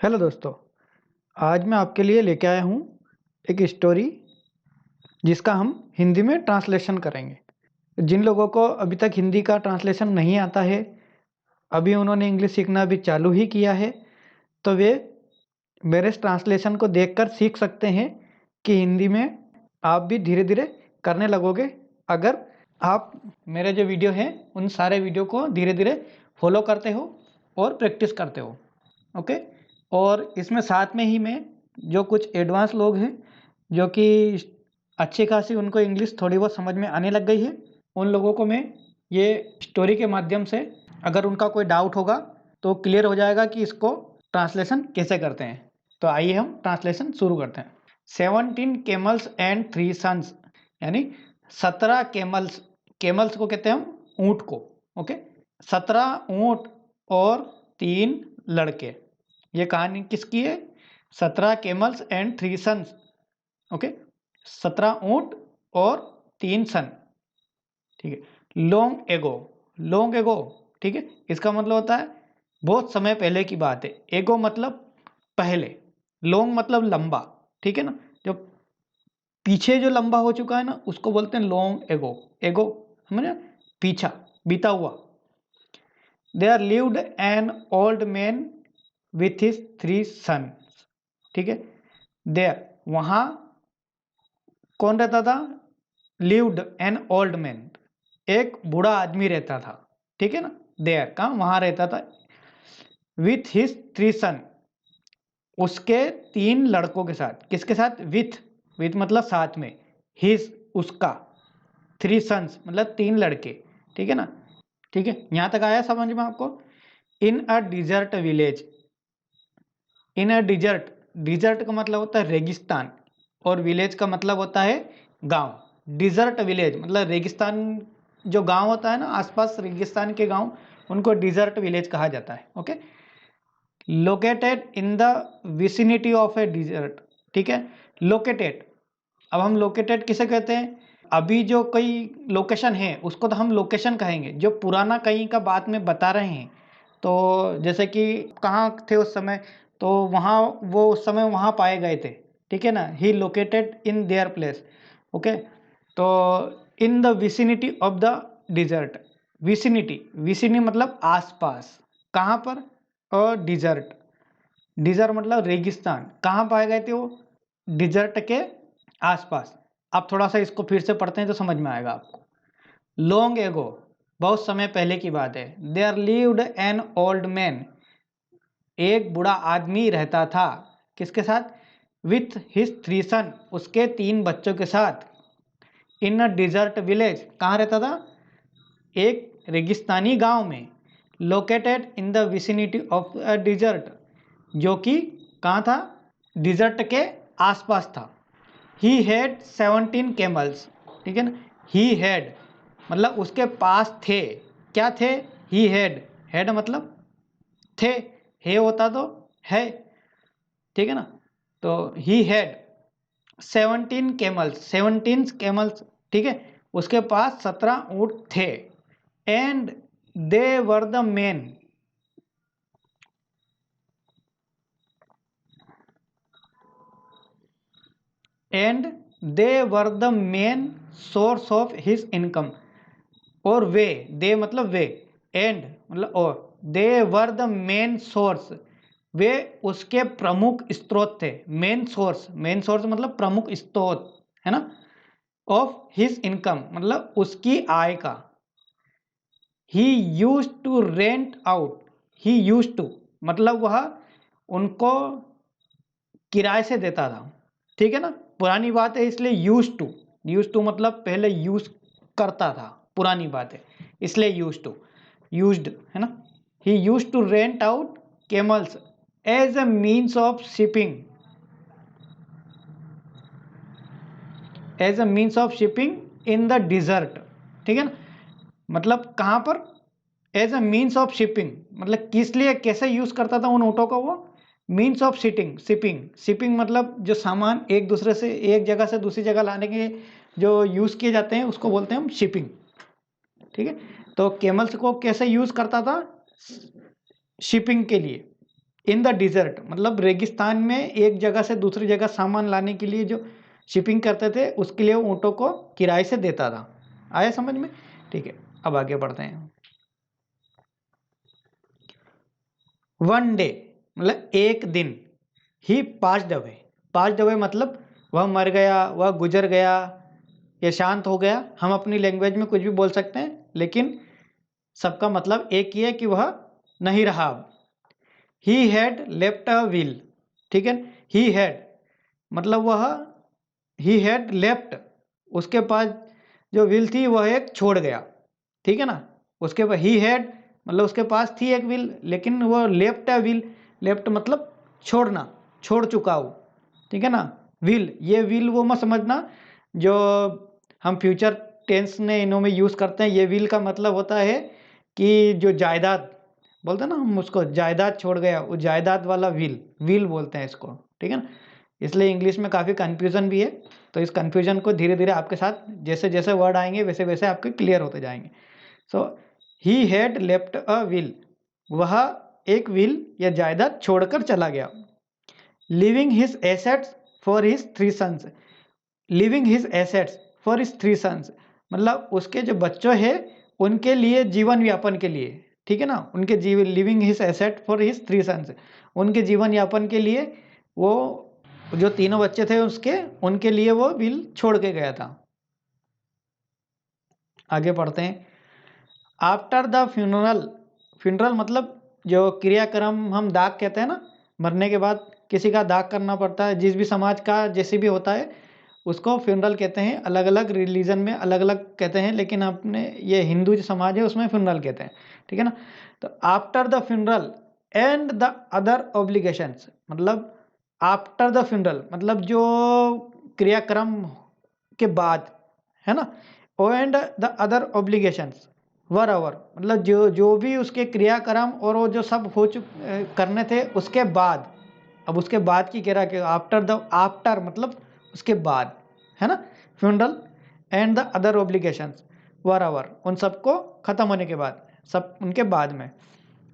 Hello दोस्तों, आज मैं आपके लिए लेके आया हूँ एक स्टोरी जिसका हम हिंदी में ट्रांसलेशन करेंगे। जिन लोगों को अभी तक हिंदी का ट्रांसलेशन नहीं आता है, अभी उन्होंने इंग्लिश सीखना भी चालू ही किया है, तो वे मेरे इस ट्रांसलेशन को देखकर सीख सकते हैं कि हिंदी में आप भी धीरे धीरे करने लगोगे अगर आप मेरे जो वीडियो हैं उन सारे वीडियो को धीरे धीरे फॉलो करते हो और प्रैक्टिस करते हो। ओके। और इसमें साथ में ही मैं जो कुछ एडवांस लोग हैं जो कि अच्छी खासी उनको इंग्लिश थोड़ी बहुत समझ में आने लग गई है, उन लोगों को मैं ये स्टोरी के माध्यम से अगर उनका कोई डाउट होगा तो क्लियर हो जाएगा कि इसको ट्रांसलेशन कैसे करते हैं। तो आइए हम ट्रांसलेशन शुरू करते हैं। 17 camels and 3 sons, यानी 17 कैमल्स, कैमल्स को कहते हैं हम ऊँट को। ओके। 17 ऊँट और 3 लड़के। ये कहानी किसकी है? 17 कैमल्स एंड 3 सन्स। ओके। 17 ऊँट और 3 सन। ठीक है। लॉन्ग एगो, लॉन्ग एगो, ठीक है, इसका मतलब होता है बहुत समय पहले की बात है। एगो मतलब पहले, लॉन्ग मतलब लंबा, ठीक है ना। जो पीछे जो लंबा हो चुका है ना उसको बोलते हैं लॉन्ग एगो। एगो समझे, पीछा, बीता हुआ। There lived an old man with his 3 sons. ठीक है। देयर, वहां कौन रहता था? लिव्ड एन ओल्ड मैन, एक बूढ़ा आदमी रहता था। ठीक है ना। देयर का वहां रहता था। विथ हिज 3 सन, उसके 3 लड़कों के साथ। किसके साथ? विथ, विथ मतलब साथ में, हिज उसका, 3 सन्स मतलब 3 लड़के। ठीक है ना। ठीक है, यहां तक आया समझ में आपको? इन अ डिजर्ट विलेज, इन अ डिजर्ट, डिजर्ट का मतलब होता है रेगिस्तान और विलेज का मतलब होता है गांव। डिजर्ट विलेज मतलब रेगिस्तान, जो गांव होता है ना आसपास रेगिस्तान के गांव, उनको डिजर्ट विलेज कहा जाता है। Okay. Located in the vicinity of a desert. ठीक है। लोकेटेड, अब हम लोकेटेड किसे कहते हैं? अभी जो कोई लोकेशन है उसको तो हम लोकेशन कहेंगे, जो पुराना कहीं का बात में बता रहे हैं। तो जैसे कि कहाँ थे उस समय, तो वहाँ वो उस समय वहाँ पाए गए थे। ठीक है ना। He located in there place. Okay. तो in the vicinity of the desert, vicinity, विसिनी मतलब आसपास, कहाँ पर? और डिजर्ट, डिजर्ट मतलब रेगिस्तान, कहाँ पाए गए थे वो? डिजर्ट के आसपास। आप थोड़ा सा इसको फिर से पढ़ते हैं तो समझ में आएगा आपको। लॉन्ग एगो, बहुत समय पहले की बात है। There lived an old man, एक बूढ़ा आदमी रहता था। किसके साथ? विथ हिज 3 सन, उसके 3 बच्चों के साथ। इन अ डिजर्ट विलेज, कहाँ रहता था? एक रेगिस्तानी गांव में। Located in the vicinity of a desert, जो कि कहाँ था? डिजर्ट के आसपास था। He had 17 camels. ठीक है ना। ही हैड मतलब उसके पास थे। क्या थे? ही हैड, हैड मतलब थे, है होता तो है। ठीक है ना। तो ही हैड 17 कैमल्स, 17 कैमल्स। ठीक है। उसके पास 17 ऊँट थे। And they were the main, and they were the main source of his income. और वे, दे मतलब वे, एंड मतलब और, दे वर द मेन सोर्स, वे उसके प्रमुख स्रोत थे। मेन सोर्स, मेन सोर्स मतलब प्रमुख स्रोत, है ना। ऑफ हिज इनकम मतलब उसकी आय का। He use to rent out, he use to मतलब वह उनको किराए से देता था। ठीक है ना। पुरानी बात है इसलिए यूज टू, यूज टू मतलब पहले यूज करता था, पुरानी बात है इसलिए यूज टू, यूज्ड, है ना। He use to rent out camels as a means of shipping, as a means of shipping in the desert. ठीक है ना। मतलब कहाँ पर? As a means of shipping मतलब किस लिए, कैसे यूज करता था उन ऊँटों को वो? Means of shipping, shipping, shipping मतलब जो सामान एक दूसरे से, एक जगह से दूसरी जगह लाने के जो यूज किए जाते हैं उसको बोलते हैं हम शिपिंग। ठीक है। तो कैमल्स को कैसे यूज करता था? शिपिंग के लिए। इन द डिजर्ट, मतलब रेगिस्तान में एक जगह से दूसरी जगह सामान लाने के लिए जो शिपिंग करते थे उसके लिए वो ऊँटों को किराए से देता था। आया समझ में? ठीक है, अब आगे बढ़ते हैं। वन डे मतलब एक दिन, ही पास्ड अवे। पास्ड अवे मतलब वह मर गया, वह गुजर गया, या शांत हो गया। हम अपनी लैंग्वेज में कुछ भी बोल सकते हैं, लेकिन सबका मतलब एक ही है कि वह नहीं रहा अब। ही हैड लेफ्ट अ विल, ठीक है। ही हैड मतलब वह, ही हैड लेफ्ट, उसके पास जो विल थी वह एक छोड़ गया, ठीक है ना। उसके पास ही हैड मतलब उसके पास थी एक विल, लेकिन वो लेफ्ट अ विल, लेफ्ट मतलब छोड़ना, छोड़ चुका हो, ठीक है ना। विल, ये विल वो मत समझना जो हम फ्यूचर टेंस ने इन्हों में यूज़ करते हैं। ये विल का मतलब होता है कि जो जायदाद बोलते हैं ना, हम उसको जायदाद छोड़ गया, वो जायदाद वाला विल, विल बोलते हैं इसको, ठीक है ना। इसलिए इंग्लिश में काफ़ी कन्फ्यूज़न भी है, तो इस कन्फ्यूजन को धीरे धीरे आपके साथ जैसे जैसे वर्ड आएंगे वैसे वैसे आपके क्लियर होते जाएंगे। So he had left a will, वह एक विल या जायदाद छोड़कर चला गया। Leaving his assets for his three sons, leaving his assets for his three sons मतलब उसके जो बच्चों हैं उनके लिए, जीवन यापन के लिए, ठीक है ना। उनके जीवन, living his asset for his three sons, उनके जीवन यापन के लिए वो जो तीनों बच्चे थे उसके, उनके लिए वो विल छोड़ के गया था। आगे पढ़ते हैं। आफ्टर द फ्यूनरल, फ्यूनरल मतलब जो क्रियाक्रम हम दाग कहते हैं ना, मरने के बाद किसी का दाग करना पड़ता है, जिस भी समाज का जैसे भी होता है उसको फ्यूनरल कहते हैं। अलग अलग रिलीजन में अलग अलग कहते हैं, लेकिन अपने ये हिंदू जो समाज है उसमें फ्यूनरल कहते हैं, ठीक है ना। तो after the funeral and the other obligations मतलब आफ्टर द फ्यूनरल मतलब जो क्रियाक्रम के बाद, है ना। And the other obligations were अवर मतलब जो जो भी उसके क्रियाक्रम और वो जो सब हो करने थे उसके बाद। अब उसके बाद की कह रहा कि आफ्टर द, आफ्टर मतलब उसके बाद, है ना। Funeral and the other obligations were over, उन सबको खत्म होने के बाद, सब उनके बाद में।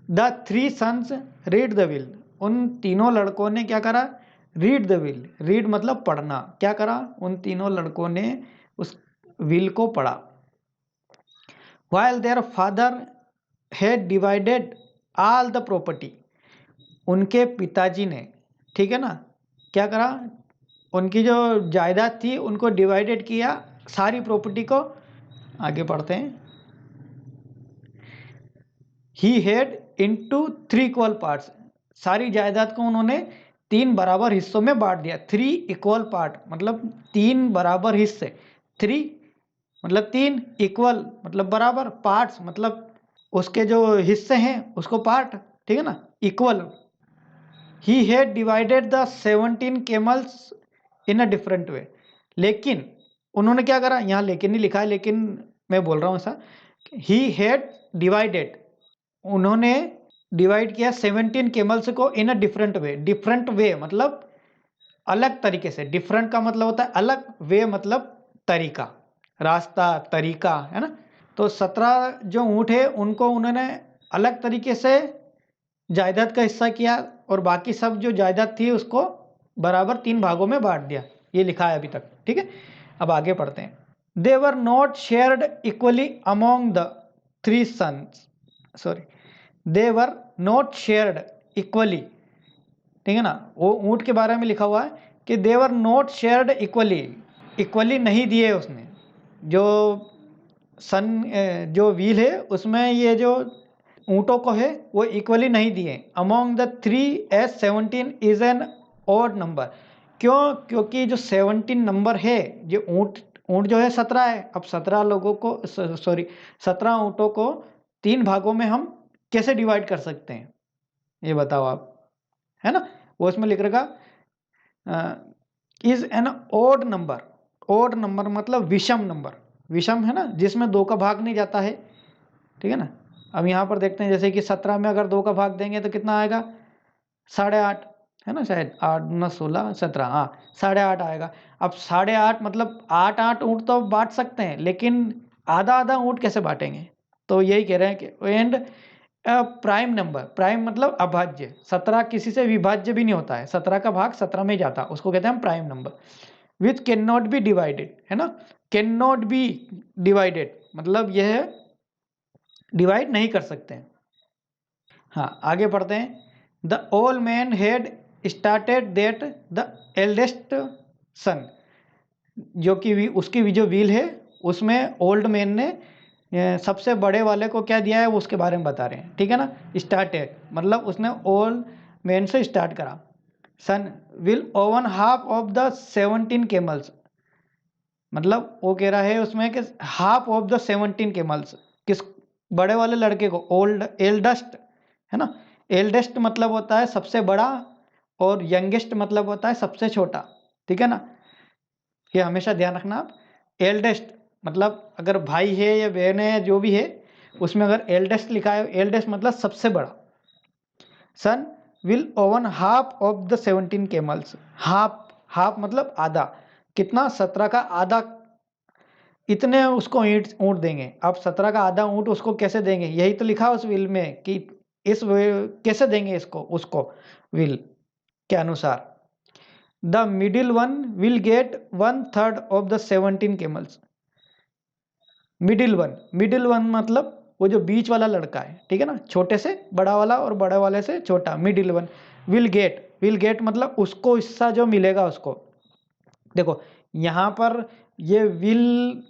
The three sons read the will, उन तीनों लड़कों ने क्या करा, रीड द विल, रीड मतलब पढ़ना, क्या करा, उन तीनों लड़कों ने उस विल को पढ़ा। while their father had divided all the property, उनके पिताजी ने, ठीक है ना, क्या करा, उनकी जो जायदाद थी उनको डिवाइडेड किया, सारी प्रॉपर्टी को। आगे पढ़ते हैं। He had into three equal parts, सारी जायदाद को उन्होंने तीन बराबर हिस्सों में बांट दिया। थ्री इक्वल पार्ट मतलब तीन बराबर हिस्से, थ्री मतलब तीन, इक्वल मतलब बराबर, पार्ट्स मतलब उसके जो हिस्से हैं उसको पार्ट, ठीक है ना, equal. He had divided the 17 camels in a different way, लेकिन उन्होंने क्या करा, यहाँ लेकिन नहीं लिखा है लेकिन मैं बोल रहा हूँ ऐसा। ही हैड डिवाइडेड, उन्होंने डिवाइड किया 17 कैमल्स को इन a different way. Different way मतलब अलग तरीके से, डिफरेंट का मतलब होता है अलग, वे मतलब तरीका, रास्ता, तरीका, है ना। तो 17 जो ऊँट है उनको उन्होंने अलग तरीके से जायदाद का हिस्सा किया, और बाकी सब जो जायदाद थी उसको बराबर तीन भागों में बांट दिया। ये लिखा है अभी तक, ठीक है। अब आगे पढ़ते हैं। They were not shared equally among the three sons, sorry, they were not shared equally, ठीक है ना। वो ऊँट के बारे में लिखा हुआ है कि they were not shared equally, equally नहीं दिए उसने। जो जो व्हील है उसमें ये जो ऊँटों को है वो इक्वली नहीं दिए। Among the three S 17 is an odd number, क्यों, क्योंकि जो 17 नंबर है, जो ऊँट ऊँट जो है 17 है। अब 17 लोगों को, सॉरी 17 ऊँटों को तीन भागों में हम कैसे डिवाइड कर सकते हैं, ये बताओ आप, है ना। वो उसमें लिख रखा is an odd number, odd number मतलब विषम नंबर, विषम है ना, जिसमें दो का भाग नहीं जाता है, ठीक है ना। अब यहाँ पर देखते हैं, जैसे कि 17 में अगर दो का भाग देंगे तो कितना आएगा, 8.5, है ना, शायद 8 9 16 17, हाँ 8.5 आएगा। अब 8.5 मतलब 8 ऊँट तो बांट सकते हैं, लेकिन आधा आधा ऊँट कैसे बांटेंगे। तो यही कह रहे हैं कि एंड प्राइम नंबर, प्राइम मतलब अभाज्य, 17 किसी से विभाज्य भी नहीं होता है, 17 का भाग 17 में जाता, उसको कहते हैं हम prime number. Which can not be divided, है ना, कैन नॉट बी डिवाइडेड मतलब यह डिवाइड नहीं कर सकते हैं। हाँ, आगे पढ़ते हैं। The old man had started that the eldest son, जो कि उसकी जो व्हील है उसमें ओल्ड मैन ने सबसे बड़े वाले को क्या दिया है वो उसके बारे में बता रहे हैं, ठीक है ना। स्टार्टेड मतलब उसने ओल्ड मैन से स्टार्ट करा। Son will own half of the 17 camels, मतलब वो कह रहा है उसमें कि हाफ ऑफ द 17 कैमल्स, किस बड़े वाले लड़के को, ओल्ड एल्डेस्ट, है ना। एल्डेस्ट मतलब होता है सबसे बड़ा और यंगेस्ट मतलब होता है सबसे छोटा, ठीक है ना, ये हमेशा ध्यान रखना आप। एल्डेस्ट मतलब अगर भाई है या बहन है जो भी है उसमें अगर एल्डेस्ट लिखा है, एल्डेस्ट मतलब सबसे बड़ा। Son will own half of the 17 camels, half, half मतलब आधा, कितना, 17 का आधा, इतने उसको ऊँट देंगे। अब 17 का आधा ऊँट उसको कैसे देंगे, यही तो लिखा उस विल में कि इस कैसे देंगे इसको उसको, विल के अनुसार। The middle one will get 1/3 of the 17 camels. Middle one, middle one मतलब वो जो बीच वाला लड़का है, ठीक है ना, छोटे से बड़ा वाला और बड़े वाले से छोटा, middle one. Will gate, will get मतलब उसको हिस्सा जो मिलेगा उसको। देखो यहाँ पर ये विल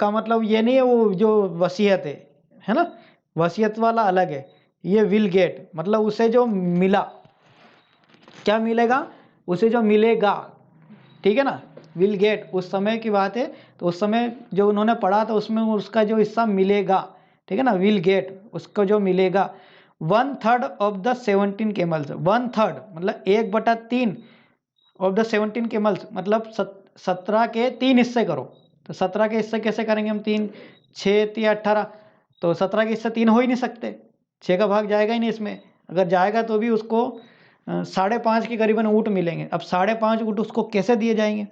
का मतलब ये नहीं है वो जो वसीयत है ना, वसीयत वाला अलग है। ये विल गेट मतलब उसे जो मिला, क्या मिलेगा, उसे जो मिलेगा, ठीक है ना। विल गेट उस समय की बात है, तो उस समय जो उन्होंने पढ़ा था उसमें उसका जो हिस्सा मिलेगा, ठीक है ना, विल गेट उसको जो मिलेगा। 1/3 ऑफ द 17 कैमल्स, 1/3 मतलब 1/3 ऑफ द 17 कैमल्स मतलब 17 के 3 हिस्से करो। तो 17 के हिस्से कैसे करेंगे हम, 3 6 3 18, तो 17 के हिस्से 3 हो ही नहीं सकते, 6 का भाग जाएगा ही नहीं इसमें। अगर जाएगा तो भी उसको 5.5 के करीबन ऊँट मिलेंगे। अब 5.5 ऊँट उसको कैसे दिए जाएंगे,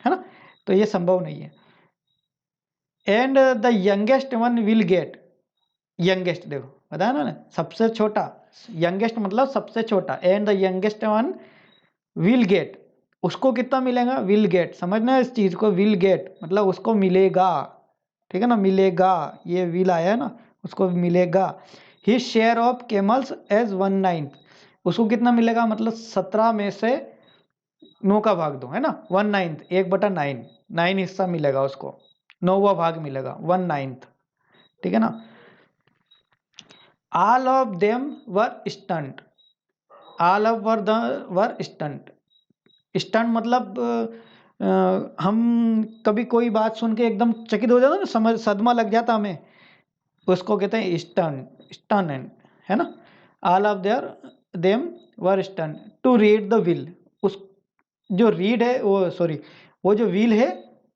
है ना, तो ये संभव नहीं है। And the youngest one will gate, youngest देखो बताया ना, सबसे छोटा, यंगेस्ट मतलब सबसे छोटा। And the youngest one will gate, उसको कितना मिलेगा, विल गेट, समझना इस चीज को, विल गेट मतलब उसको मिलेगा, ठीक है ना, मिलेगा, ये विल आया है ना, उसको मिलेगा। ही शेयर ऑफ कैमल्स एज 1/9, उसको कितना मिलेगा मतलब 17 में से 9 का भाग दो, है ना, 1/9, 1/9, 9 हिस्सा मिलेगा उसको, 9वां भाग मिलेगा, 1/9, ठीक है ना। All of them were stunt, all of were stunt, stunt मतलब हम कभी कोई बात सुन के एकदम चकित हो जाता ना, समझ सदमा लग जाता हमें, उसको कहते हैं स्टन, स्टन, है ना। All of them were stun to read the will, उस जो रीड है वो सॉरी वो जो विल है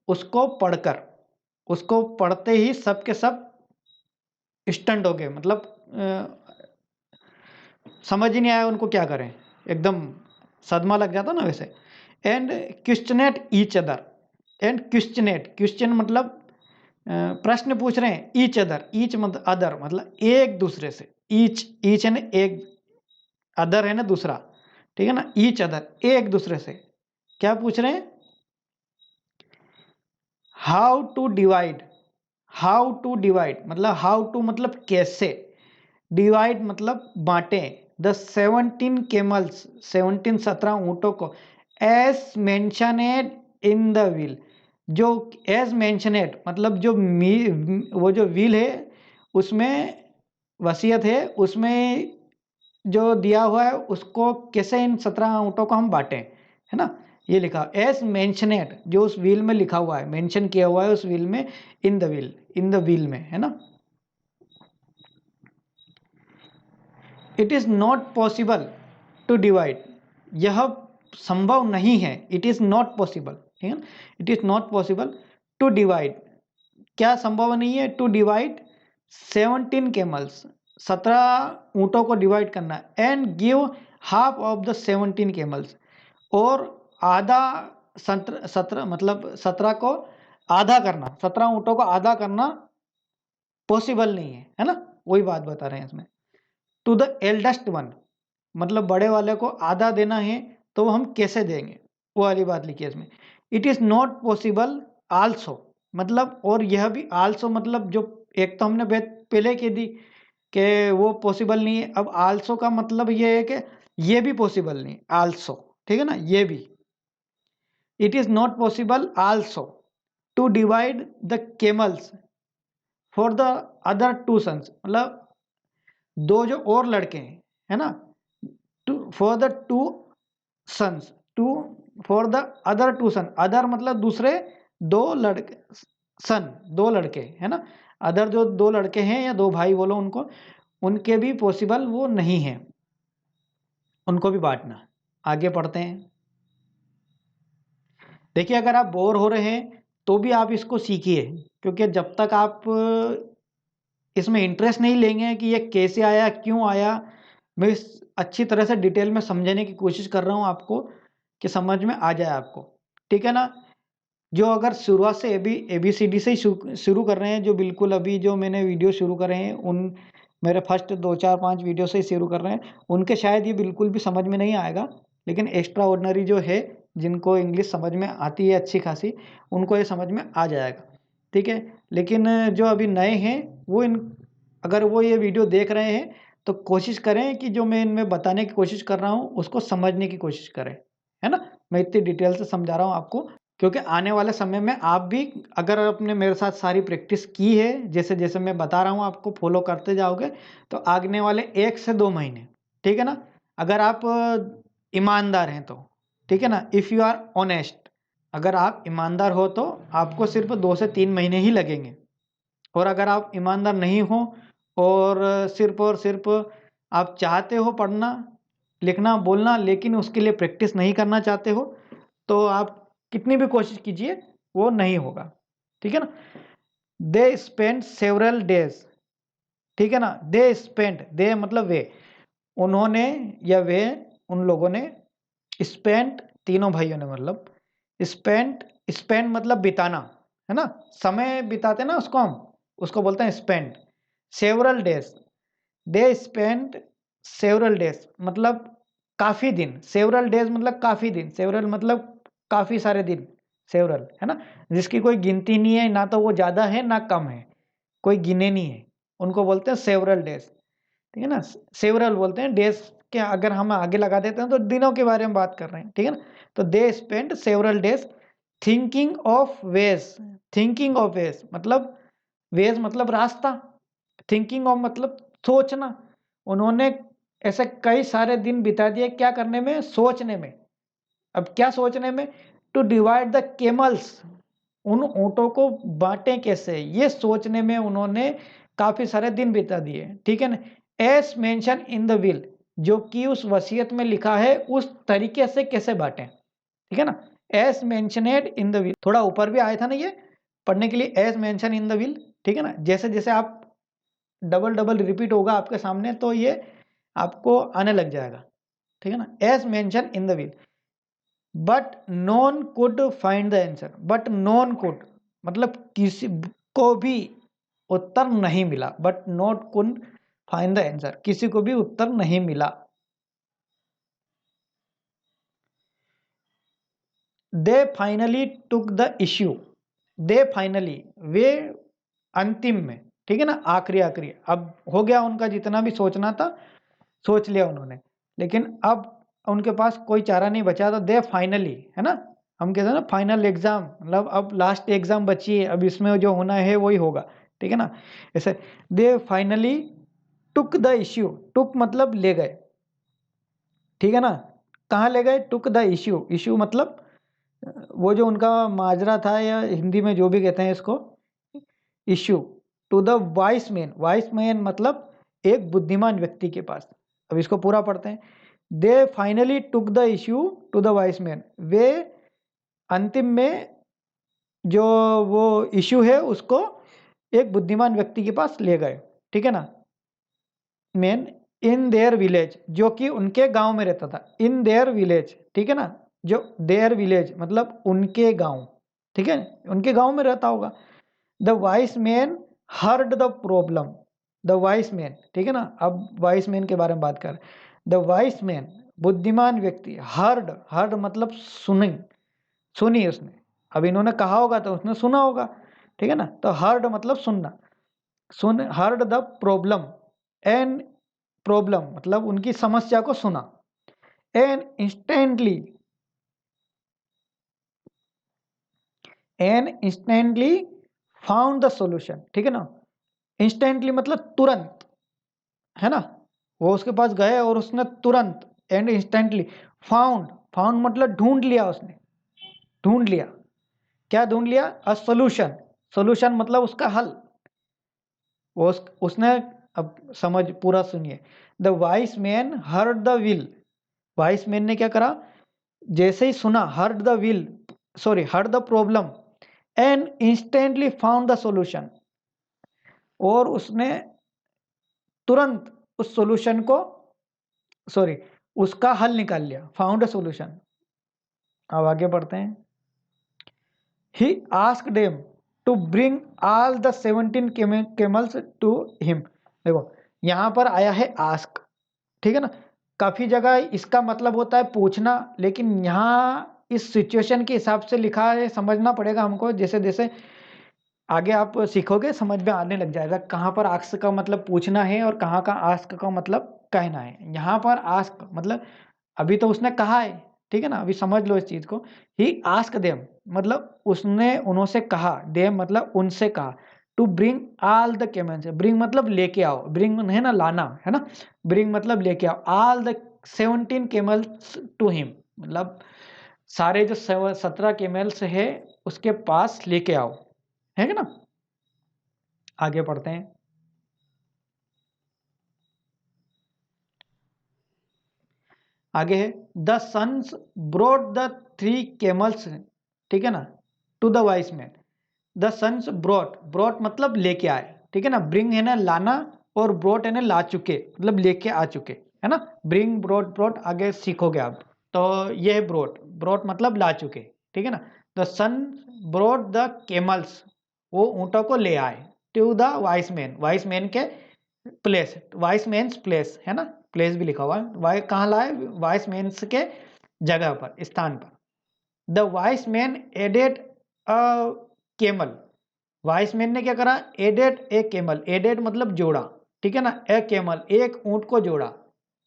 उसको पढ़कर, उसको पढ़ते ही सब के सब स्टंट हो गए, मतलब समझ ही नहीं आया उनको क्या करें, एकदम सदमा लग जाता ना वैसे। And questioned each other, and questioned, question मतलब प्रश्न पूछ रहे हैं, ईच अदर, ईच मतलब अदर मतलब एक दूसरे से, ईच, ईच है ना एक, अदर है ना दूसरा, ठीक है ना, ईच अदर एक दूसरे से क्या पूछ रहे हैं, how to divide, how to divide मतलब हाउ टू मतलब कैसे, डिवाइड मतलब बांटे, द 17 कैमल्स, 17 ऊँटों को, एज मेंशनेड इन द विल, जो एज मेंशनेड मतलब जो वो जो विल है उसमें वसीयत है, उसमें जो दिया हुआ है उसको कैसे इन 17 ऊँटों को हम बांटें, है ना, ये लिखा एज मेंशनेड, जो उस विल में लिखा हुआ है, मेंशन किया हुआ है उस विल में, in the will, in the will में, है ना। It is not possible to divide, यह संभव नहीं है, इट इज़ नॉट पॉसिबल, ठीक है, it is not possible to divide, क्या संभव नहीं है, टू डिवाइड 17 कैमल्स, 17 ऊँटों को डिवाइड करना, and give half of the 17 camels, और आधा 17 मतलब 17 को आधा करना, 17 ऊँटों को आधा करना पॉसिबल नहीं है, है ना, वही बात बता रहे हैं इसमें। टू द एल्डेस्ट वन, मतलब बड़े वाले को आधा देना है तो वो हम कैसे देंगे, वो वाली बात लिखी है इसमें। It is not possible also, मतलब और यह भी आल्सो, मतलब जो एक तो हमने बात पहले की दी कि वो पॉसिबल नहीं है, अब आल्सो का मतलब ये है कि ये भी पॉसिबल नहीं आल्सो, ठीक है ना, ये भी। It is not possible also to divide the camels for the other two sons, मतलब दो जो और लड़के हैं, है ना, two for the two sons, two for the other two son, other मतलब दूसरे दो लड़के, सन दो लड़के, है ना, अदर जो दो लड़के हैं या दो भाई बोलो उनको, उनके भी पॉसिबल वो नहीं है, उनको भी बांटना। आगे पढ़ते हैं। देखिए अगर आप बोर हो रहे हैं तो भी आप इसको सीखिए, क्योंकि जब तक आप इसमें इंटरेस्ट नहीं लेंगे कि ये कैसे आया क्यों आया, मैं इस अच्छी तरह से डिटेल में समझाने की कोशिश कर रहा हूँ आपको कि समझ में आ जाए आपको, ठीक है ना। जो अगर शुरुआत से ABCD से ही शुरू कर रहे हैं, जो बिल्कुल अभी जो मैंने वीडियो शुरू करे हैं, उन मेरे फर्स्ट 2 4 5 वीडियो से ही शुरू कर रहे हैं, उनके शायद ये बिल्कुल भी समझ में नहीं आएगा, लेकिन एक्स्ट्रा ऑर्डिनरी जो है, जिनको इंग्लिश समझ में आती है अच्छी खासी, उनको ये समझ में आ जाएगा, ठीक है। लेकिन जो अभी नए हैं वो अगर वो ये वीडियो देख रहे हैं तो कोशिश करें कि जो मैं इनमें बताने की कोशिश कर रहा हूँ उसको समझने की कोशिश करें, है ना। मैं इतनी डिटेल से समझा रहा हूँ आपको, क्योंकि आने वाले समय में आप भी अगर आपने मेरे साथ सारी प्रैक्टिस की है, जैसे जैसे मैं बता रहा हूँ आपको फॉलो करते जाओगे, तो आगने वाले 1 से 2 महीने, ठीक है ना, अगर आप ईमानदार हैं तो, ठीक है ना, इफ़ यू आर ऑनेस्ट, अगर आप ईमानदार हो तो आपको सिर्फ 2 से 3 महीने ही लगेंगे। और अगर आप ईमानदार नहीं हो और सिर्फ आप चाहते हो पढ़ना लिखना बोलना, लेकिन उसके लिए प्रैक्टिस नहीं करना चाहते हो, तो आप कितनी भी कोशिश कीजिए वो नहीं होगा, ठीक है ना। दे स्पेंड सेवरल डेज, ठीक है ना, दे स्पेंड, दे मतलब वे, उन्होंने या वे उन लोगों ने, स्पेंड तीनों भाइयों ने, मतलब स्पेंड, स्पेंड मतलब बिताना, है ना, समय बिताते ना उसको हम, उसको बोलते हैं spend. Several days, they spend several days मतलब काफ़ी दिन, सेवरल डेज मतलब काफ़ी दिन, सेवरल मतलब काफ़ी सारे दिन, सेवरल, है ना, जिसकी कोई गिनती नहीं है, ना तो वो ज़्यादा है ना कम है, कोई गिने नहीं है, उनको बोलते हैं सेवरल डेज, ठीक है ना। सेवरल बोलते हैं, डेज के अगर हम आगे लगा देते हैं तो दिनों के बारे में बात कर रहे हैं, ठीक है ना। तो they spend several days thinking of ways, thinking of ways मतलब, वेज मतलब रास्ता, थिंकिंग ऑफ मतलब सोचना, उन्होंने ऐसे कई सारे दिन बिता दिए क्या करने में, सोचने में। अब क्या सोचने में, टू डिवाइड द केमल्स, उन ऊँटों को बांटें कैसे, ये सोचने में उन्होंने काफ़ी सारे दिन बिता दिए, ठीक है ना। As mention in the will, जो कि उस वसीयत में लिखा है उस तरीके से कैसे बांटें, ठीक है ना। एस मेंशनेड इन द विल, थोड़ा ऊपर भी आया था ना ये पढ़ने के लिए, S mention in the will, ठीक है ना। जैसे जैसे आप डबल डबल रिपीट होगा आपके सामने तो ये आपको आने लग जाएगा, ठीक है ना। As mention in the will, but none could find the answer, but none could मतलब किसी को भी उत्तर नहीं मिला, but not could find the answer, किसी को भी उत्तर नहीं मिला। They finally took the issue, they finally वे अंतिम में, ठीक है ना, आखिरी आखिरी, अब हो गया उनका जितना भी सोचना था सोच लिया उन्होंने, लेकिन अब उनके पास कोई चारा नहीं बचा, तो दे फाइनली, है ना, हम कहते हैं ना फाइनल एग्जाम, मतलब अब लास्ट एग्जाम बची है, अब इसमें जो होना है वही होगा, ठीक है ना। ऐसे they finally took the issue, took मतलब ले गए, ठीक है ना, कहाँ ले गए, टुक द इश्यू, इश्यू मतलब वो जो उनका माजरा था, या हिंदी में जो भी कहते हैं इसको, issue, to the wise man, wise man मतलब एक बुद्धिमान व्यक्ति के पास। अब इसको पूरा पढ़ते हैं। They finally took the issue to the wise man, वे अंतिम में जो वो इश्यू है उसको एक बुद्धिमान व्यक्ति के पास ले गए, ठीक है ना। मैन इन देयर विलेज, जो कि उनके गांव में रहता था, इन देयर विलेज, ठीक है ना, जो देयर विलेज मतलब उनके गांव, ठीक है, उनके गांव में रहता होगा। The wise man heard the problem, the wise man, ठीक है ना। अब वाइस मैन के बारे में बात कर, द वाइस मैन बुद्धिमान व्यक्ति, हर्ड, हर्ड मतलब सुनी उसने। अब इन्होंने कहा होगा तो उसने सुना होगा, ठीक है ना। तो हर्ड मतलब सुनना, heard the problem, and problem मतलब उनकी समस्या को सुना, and instantly found the solution, ठीक है ना। इंस्टेंटली मतलब तुरंत, है ना। वो उसके पास गए और उसने तुरंत, एंड इंस्टेंटली फाउंड, फाउंड मतलब ढूंढ लिया उसने, ढूंढ लिया। क्या ढूंढ लिया? अ सोल्यूशन, सोल्यूशन मतलब उसका हल। उसने, अब समझ पूरा सुनिए, the wise man heard the will, vice man ने क्या करा, जैसे ही सुना, heard the will, sorry heard the problem and instantly found the solution, और उसने तुरंत उस सॉल्यूशन को, सॉरी उसका हल निकाल लिया, फाउंड अ सॉल्यूशन। अब आगे बढ़ते हैं। He asked them to bring all the 17 camels to him. देखो यहाँ पर आया है आस्क, ठीक है ना। काफी जगह इसका मतलब होता है पूछना, लेकिन यहाँ इस सिचुएशन के हिसाब से लिखा है, समझना पड़ेगा हमको। जैसे जैसे आगे आप सीखोगे समझ में आने लग जाएगा कहाँ पर आस्क का मतलब पूछना है और कहाँ का आस्क का मतलब कहना है। यहाँ पर आस्क मतलब अभी तो उसने कहा है, ठीक है ना, अभी समझ लो इस चीज को। ही आस्क देम मतलब उसने उनसे कहा, देम मतलब उनसे कहा, to bring all the camels, bring मतलब लेके आओ, ब्रिंग है ना लाना, है ना, ब्रिंग मतलब लेके आओ, ऑल द 17 केमल्स टू हिम, मतलब सारे जो 17 केमल्स है उसके पास लेके आओ, है ना। आगे पढ़ते हैं। आगे है the sons brought the 3 camels, ठीक है ना, to the wise man. The sons brought, brought मतलब लेके आए, ठीक है ना। ब्रिंग है ना लाना, और ब्रॉट है ना ला चुके, मतलब लेके आ चुके, है ना। ब्रिंग ब्रॉट, ब्रॉट आगे सीखोगे आप। तो ये है ब्रॉट, ब्रॉट मतलब ला चुके, ठीक है ना। The son brought the camels, वो ऊँटों को ले आए, to the wise man, wise man के प्लेस, वाइस मैन्स प्लेस, है ना, प्लेस भी लिखा हुआ है। वाई कहाँ लाए? वाइस मैन्स के जगह पर, स्थान पर। The wise man added a camel, wise man ने क्या करा? एडेड ए केमल, एडेड मतलब जोड़ा, ठीक है ना। ए केमल एक ऊंट को जोड़ा,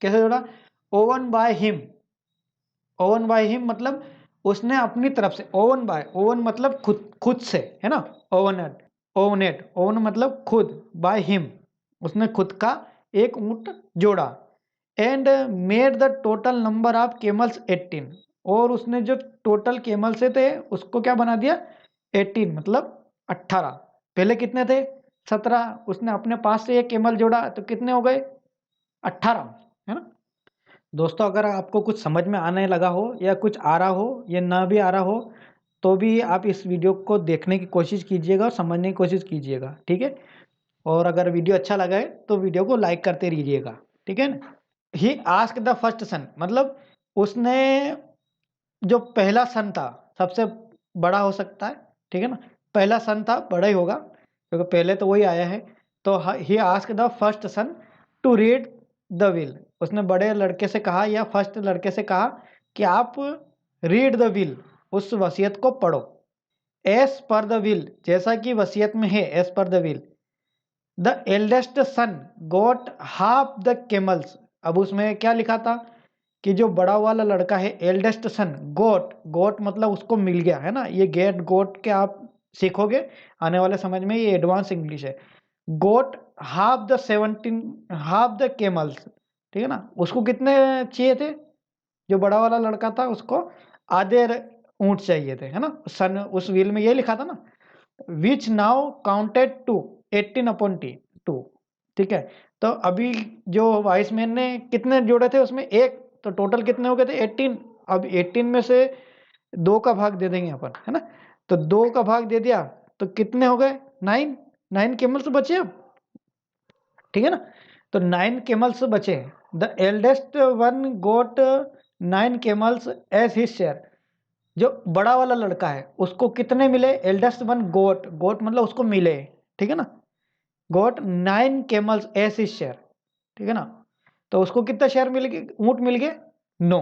कैसे जोड़ा? Oven by him, oven by him मतलब उसने अपनी तरफ से, ओवन बाय, ओवन मतलब खुद, खुद से, है ना। ओवनेट, ओवनेट, ओवन मतलब खुद, बाय हिम उसने खुद का एक ऊंट जोड़ा, and made the total number of camels 18, और उसने जो टोटल केमल से थे उसको क्या बना दिया? 18 मतलब 18। पहले कितने थे? 17, उसने अपने पास से एक केमल जोड़ा तो कितने हो गए? 18, है ना। दोस्तों अगर आपको कुछ समझ में आने लगा हो, या कुछ आ रहा हो या ना भी आ रहा हो, तो भी आप इस वीडियो को देखने की कोशिश कीजिएगा और समझने की कोशिश कीजिएगा, ठीक है। और अगर वीडियो अच्छा लगा है तो वीडियो को लाइक करते रहिएगा, ठीक है ना। ही आस्क द फर्स्ट सन मतलब उसने, जो पहला सन था, सबसे बड़ा हो सकता है, ठीक है ना। पहला सन था, बड़ा ही होगा क्योंकि पहले तो वही आया है। तो he ask the first son to read the will, उसने बड़े लड़के से कहा या फर्स्ट लड़के से कहा कि आप रीड द विल, उस वसीयत को पढ़ो। एस पर द विल, जैसा कि वसीयत में है, as per the will. The eldest son got half the camels, अब उसमें क्या लिखा था कि जो बड़ा वाला लड़का है, एल्डेस्ट सन गोट, गोट मतलब उसको मिल गया, है ना। ये गेट गोट के आप सीखोगे आने वाले समझ में, ये एडवांस इंग्लिश है। गोट हाफ द 17, हाफ द केमल्स, ठीक है ना। उसको कितने चाहिए थे? जो बड़ा वाला लड़का था उसको आधे ऊंट चाहिए थे, है ना। सन उस व्हील में ये लिखा था ना, which now counted to 18 upon T to, ठीक है। तो अभी जो वाइस मैन ने कितने जोड़े थे उसमें? एक, तो टोटल कितने हो गए थे? 18। अब 18 में से 2 का भाग दे देंगे अपन, है ना। तो 2 का भाग दे दिया तो कितने हो गए? 9, 9 केमल्स बचे अब, ठीक है ना। तो 9 केमल्स बचे। The eldest one got 9 camels as his share, जो बड़ा वाला लड़का है उसको कितने मिले? एल्डेस्ट वन गोट, गोट मतलब उसको मिले, ठीक है ना। गोट 9 camels एज हिज शेयर, ठीक है ना। तो उसको कितना शेयर मिल गए, ऊंट मिल गए 9।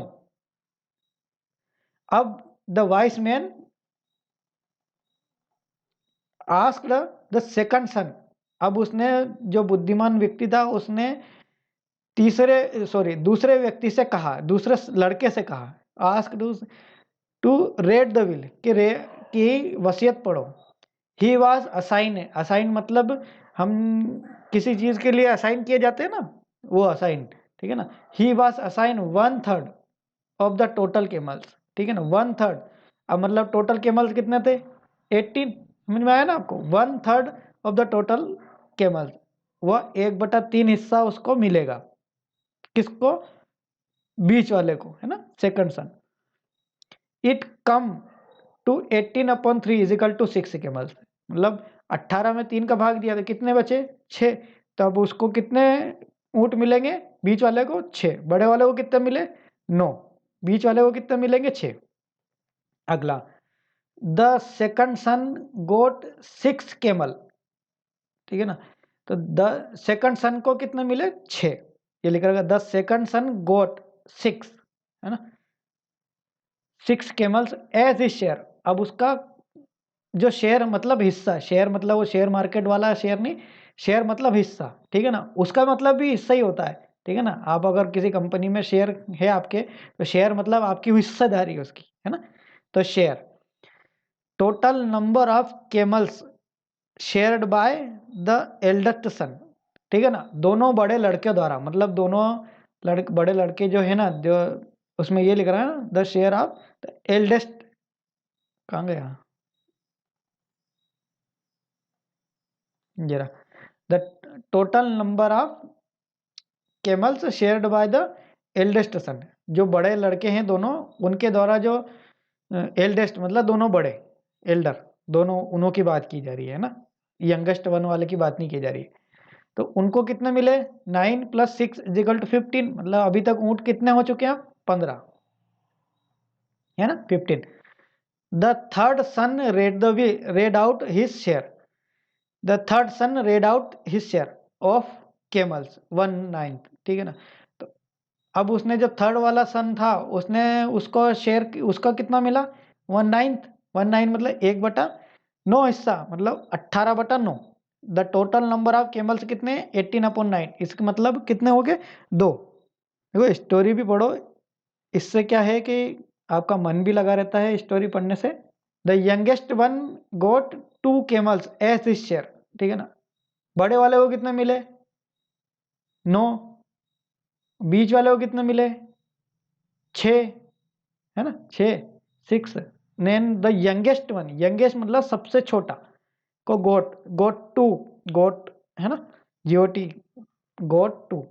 अब the wise man ask the second son, अब उसने, जो बुद्धिमान व्यक्ति था, उसने दूसरे व्यक्ति से कहा, दूसरे लड़के से कहा, ask to read the will, कि वसीयत पढ़ो। ही वॉज असाइन, असाइन मतलब हम किसी चीज के लिए असाइन किए जाते हैं ना, वो असाइन, ठीक है ना। He was assign 1/3 of the total camels, ठीक है ना, 1/3। अब मतलब टोटल केमल्स कितने थे, 18, समझ में आया ना आपको। 1/3 ऑफ द टोटल केमल्स, वह 1/3 हिस्सा उसको मिलेगा, किसको, बीच वाले को, है ना, second son. It come to 18/3 is equal to 6 camels, मतलब 18 में 3 का भाग दिया तो कितने बचे, 6। तो अब उसको कितने ऊंट मिलेंगे, बीच वाले को 6, बड़े वाले को कितने मिले 9, बीच वाले को कितने मिलेंगे 6। अगला, the second son got 6 camel, ठीक है ना। तो द सेकंड सन को कितने मिले 6, ये लिख रहेगा द सेकंड सन गोट 6, है ना, 6 केमल्स एज इज शेयर। अब उसका जो शेयर मतलब हिस्सा, शेयर मतलब वो शेयर मार्केट वाला शेयर नहीं, शेयर मतलब हिस्सा, ठीक है ना, उसका मतलब भी हिस्सा ही होता है, ठीक है ना। आप अगर किसी कंपनी में शेयर है आपके, तो शेयर मतलब आपकी हिस्सेदारी है उसकी, है ना। तो share, total number of camels shared by the eldest son, ठीक है ना, दोनों बड़े लड़के द्वारा, मतलब दोनों बड़े लड़के जो है ना, जो उसमें ये लिख रहा है ना, the share of the eldest, कहाँ गया जरा, the total number of camels shared by the eldest son, जो बड़े लड़के हैं दोनों, उनके द्वारा जो, एल्डेस्ट मतलब दोनों बड़े, एल्डर, दोनों उन्हों की बात की जा रही है ना, यंगेस्ट वन वाले की बात नहीं की जा रही है। तो उनको कितने मिले, 9 + 6 = 15, मतलब अभी तक ऊंट कितने हो चुके हैं, 15, है ना, 15। The third son read out his share, the third son read out his share of camels 1/9, ठीक है ना। तो अब उसने जो थर्ड वाला सन था, उसने उसको शेयर, उसका कितना मिला 1/9, 1/9 मतलब 1/9 हिस्सा, मतलब 18/9। द टोटल नंबर ऑफ केमल्स कितने, 18/9, इसका मतलब कितने हो गए, 2। देखो स्टोरी भी पढ़ो, इससे क्या है कि आपका मन भी लगा रहता है स्टोरी पढ़ने से। The youngest one got 2 camels as his share, ठीक है ना, बड़े वाले को कितने मिले 9, बीच वाले को कितने मिले 6, है ना, 6, 6। Then the youngest one, youngest मतलब सबसे छोटा, को गोट 2, गोट, है ना, GOT, गोट 2,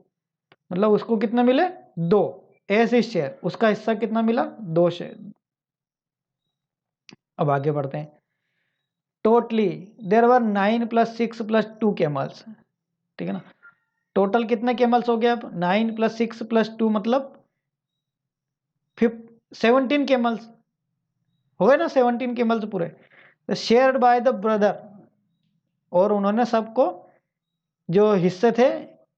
मतलब उसको कितने मिले 2 एज हिज शेयर, उसका हिस्सा कितना मिला 2 शेयर। अब आगे बढ़ते हैं। टोटली देयर वर 9 + 6 + 2 केमल्स, ठीक है ना। टोटल कितने केमल्स हो गए, अब 9 + 6 + 2 मतलब 17 केमल्स हो गए ना, 17 केमल्स पूरे, शेयर्ड बाय द ब्रदर, और उन्होंने सबको जो हिस्से थे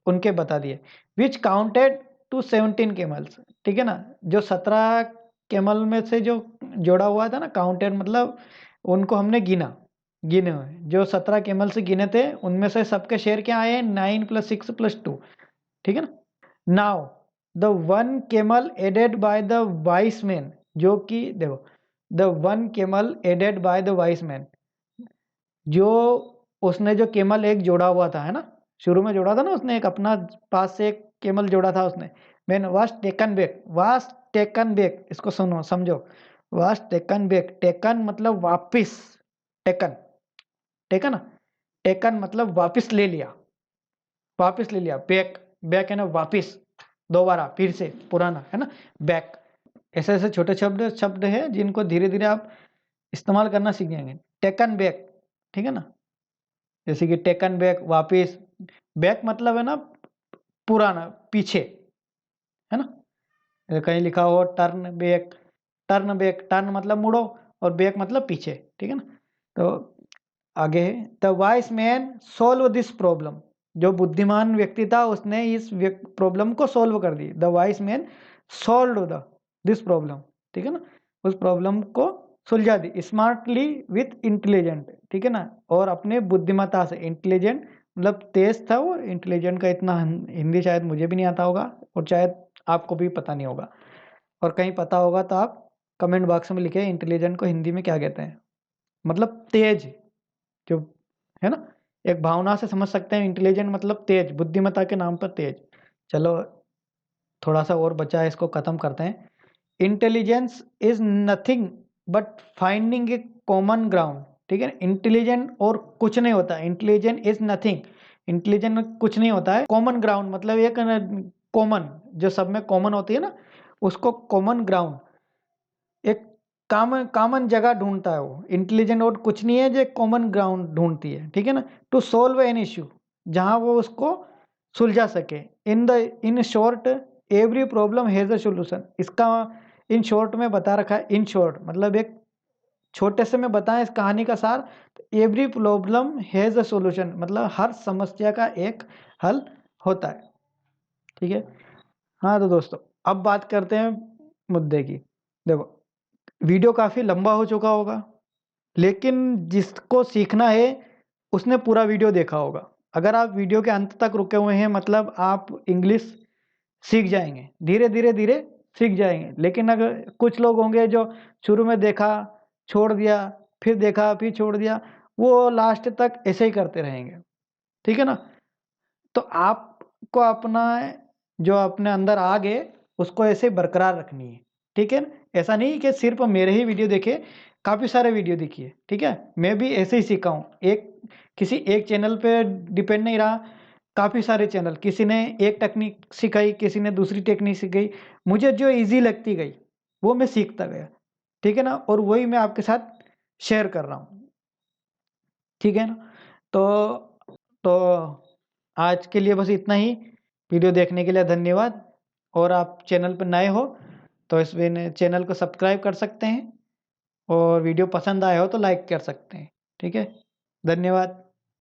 उनके बता दिए, विच काउंटेड टू 17 केमल्स, ठीक है ना, जो 17 केमल में से जो जोड़ा हुआ था ना, काउंटेड मतलब उनको हमने गिने हुए, जो 17 केमल से गिने थे उनमें से सबके शेयर क्या आए, 9 + 6 + 2, ठीक है ना। Now the one camel added by the wise man, जो कि देखो, the one camel added by the wise man, जो उसने जो केमल एक जोड़ा हुआ था, है ना, शुरू में जोड़ा था ना उसने, एक अपना पास से एक केमल जोड़ा था उसने, man was taken back, was taken back, इसको सुनो समझो, वाज टेकन बैक, टेकन मतलब वापिस, टेकन, टेकन, टेकन मतलब वापिस ले लिया, बैक, बैक है ना वापिस, दोबारा फिर से पुराना, है ना, बैक। ऐसे ऐसे छोटे शब्द शब्द है जिनको धीरे धीरे आप इस्तेमाल करना सीख जाएंगे। टेकन बैक, ठीक है ना, जैसे कि टेकन बैक वापिस, बैक मतलब है ना पुराना, पीछे, है ना, कहीं लिखा हो turn back, turn back, turn मतलब मुड़ो और बैक मतलब पीछे, ठीक है ना। तो आगे है, the wise man solve this problem. जो बुद्धिमान व्यक्ति था उसने इस प्रॉब्लम को सोल्व कर दी। The wise man solve this problem, ठीक है ना, उस प्रॉब्लम को सुलझा दी स्मार्टली विथ इंटेलिजेंट, ठीक है ना, और अपने बुद्धिमत्ता से। इंटेलिजेंट मतलब तेज था वो, इंटेलिजेंट का इतना हिंदी शायद मुझे भी नहीं आता होगा और शायद आपको भी पता नहीं होगा, और कहीं पता होगा तो आप कमेंट बॉक्स में लिखे इंटेलिजेंट को हिंदी में क्या कहते हैं। मतलब तेज, जो है ना, एक भावना से समझ सकते हैं इंटेलिजेंट मतलब तेज, बुद्धिमत्ता के नाम पर तेज। चलो थोड़ा सा और बचा है, इसको खत्म करते हैं। Intelligence is nothing but finding A common ground, ठीक है। इंटेलिजेंट और कुछ नहीं होता, इंटेलिजेंट इज नथिंग, इंटेलिजेंट कुछ नहीं होता है। कॉमन ग्राउंड मतलब एक कॉमन, जो सब में कॉमन होती है ना, उसको कॉमन ग्राउंड, एक कॉमन कॉमन जगह ढूंढता है वो। इंटेलिजेंट और कुछ नहीं है, जो कॉमन ग्राउंड ढूंढती है, ठीक है ना, टू सोल्व एन इश्यू, जहां वो उसको सुलझा सके। In short every problem has a solution. इसका इन शॉर्ट में बता रखा है, इन शॉर्ट मतलब एक छोटे से में बताएं इस कहानी का सार, every problem has a solution मतलब हर समस्या का एक हल होता है, ठीक है। हाँ तो दोस्तों अब बात करते हैं मुद्दे की। देखो वीडियो काफ़ी लंबा हो चुका होगा, लेकिन जिसको सीखना है उसने पूरा वीडियो देखा होगा। अगर आप वीडियो के अंत तक रुके हुए हैं मतलब आप इंग्लिश सीख जाएंगे, धीरे धीरे धीरे सीख जाएंगे। लेकिन अगर कुछ लोग होंगे जो शुरू में देखा छोड़ दिया, फिर देखा फिर छोड़ दिया, वो लास्ट तक ऐसे ही करते रहेंगे, ठीक है ना। तो आपको अपना जो अपने अंदर आग है उसको ऐसे बरकरार रखनी है, ठीक है ना। ऐसा नहीं कि सिर्फ मेरे ही वीडियो देखे, काफ़ी सारे वीडियो देखिए, ठीक है। मैं भी ऐसे ही सीखा हूँ, एक किसी एक चैनल पे डिपेंड नहीं रहा, काफ़ी सारे चैनल, किसी ने एक टेक्निक सिखाई, किसी ने दूसरी टेक्निक सिखाई, मुझे जो इजी लगती गई वो मैं सीखता गया, ठीक है ना, और वही मैं आपके साथ शेयर कर रहा हूँ, ठीक है ना। तो तो आज के लिए बस इतना ही। वीडियो देखने के लिए धन्यवाद। और आप चैनल पर नए हो तो इस चैनल को सब्सक्राइब कर सकते हैं, और वीडियो पसंद आया हो तो लाइक कर सकते हैं, ठीक है। धन्यवाद।